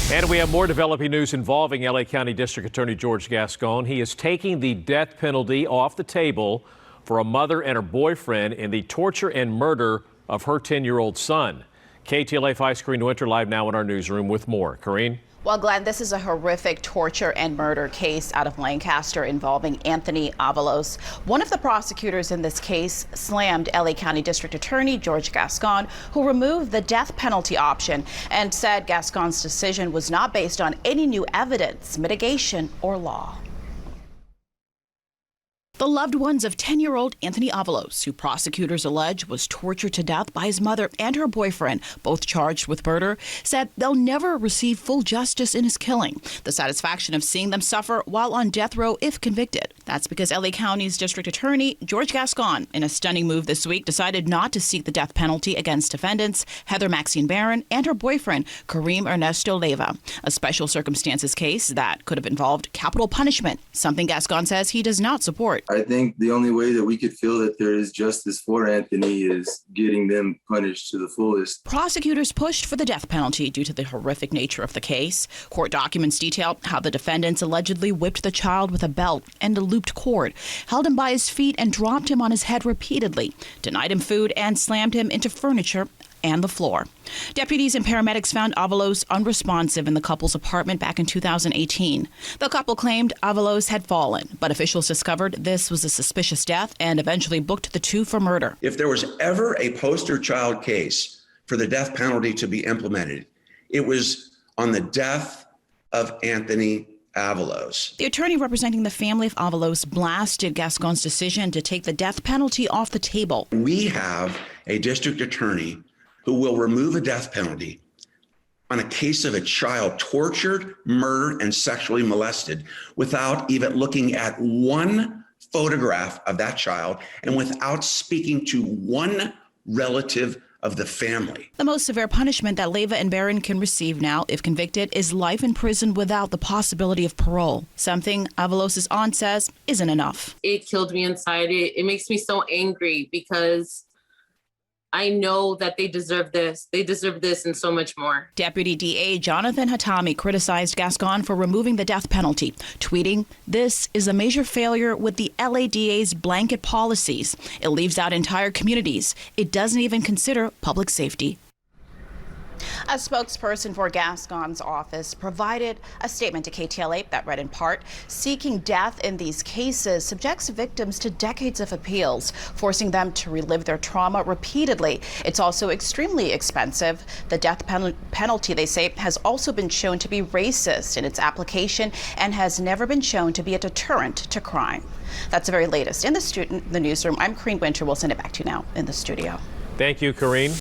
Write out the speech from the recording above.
And we have more developing news involving LA County District Attorney George Gascon. He is taking the death penalty off the table for a mother and her boyfriend in the torture and murder of her 10-year-old son. KTLA 5's Corrine Winter live now in our newsroom with more. Corrine? Well, Glenn, this is a horrific torture and murder case out of Lancaster involving Anthony Avalos. One of the prosecutors in this case slammed LA County District Attorney George Gascon, who removed the death penalty option and said Gascon's decision was not based on any new evidence, mitigation, or law. The loved ones of 10-year-old Anthony Avalos, who prosecutors allege was tortured to death by his mother and her boyfriend, both charged with murder, said they'll never receive full justice in his killing. The satisfaction of seeing them suffer while on death row if convicted. That's because LA County's District Attorney George Gascon, in a stunning move this week, decided not to seek the death penalty against defendants Heather Maxine Barron and her boyfriend Kareem Ernesto Leyva, a special circumstances case that could have involved capital punishment, something Gascon says he does not support. I think the only way that we could feel that there is justice for Anthony is getting them punished to the fullest. Prosecutors pushed for the death penalty due to the horrific nature of the case. Court documents detail how the defendants allegedly whipped the child with a belt and a looped cord, held him by his feet and dropped him on his head repeatedly, denied him food, and slammed him into furniture and the floor. Deputies and paramedics found Avalos unresponsive in the couple's apartment back in 2018. The couple claimed Avalos had fallen, but officials discovered this was a suspicious death and eventually booked the two for murder. If there was ever a poster child case for the death penalty to be implemented, it was on the death of Anthony Avalos. The attorney representing the family of Avalos blasted Gascon's decision to take the death penalty off the table. We have a district attorney who will remove a death penalty on a case of a child tortured, murdered, and sexually molested without even looking at one photograph of that child and without speaking to one relative of the family. The most severe punishment that Leyva and Barron can receive now, if convicted, is life in prison without the possibility of parole, something Avalos' aunt says isn't enough. It killed me inside. It makes me so angry because I know that they deserve this. They deserve this and so much more. Deputy DA Jonathan Hatami criticized Gascon for removing the death penalty, tweeting, "This is a major failure with the LADA's blanket policies. It leaves out entire communities. It doesn't even consider public safety." A spokesperson for Gascon's office provided a statement to KTLA that read in part, "Seeking death in these cases subjects victims to decades of appeals, forcing them to relive their trauma repeatedly. It's also extremely expensive. The death penalty, they say, has also been shown to be racist in its application and has never been shown to be a deterrent to crime." That's the very latest in the newsroom. I'm Corrine Winter. We'll send it back to you now in the studio. Thank you, Corrine.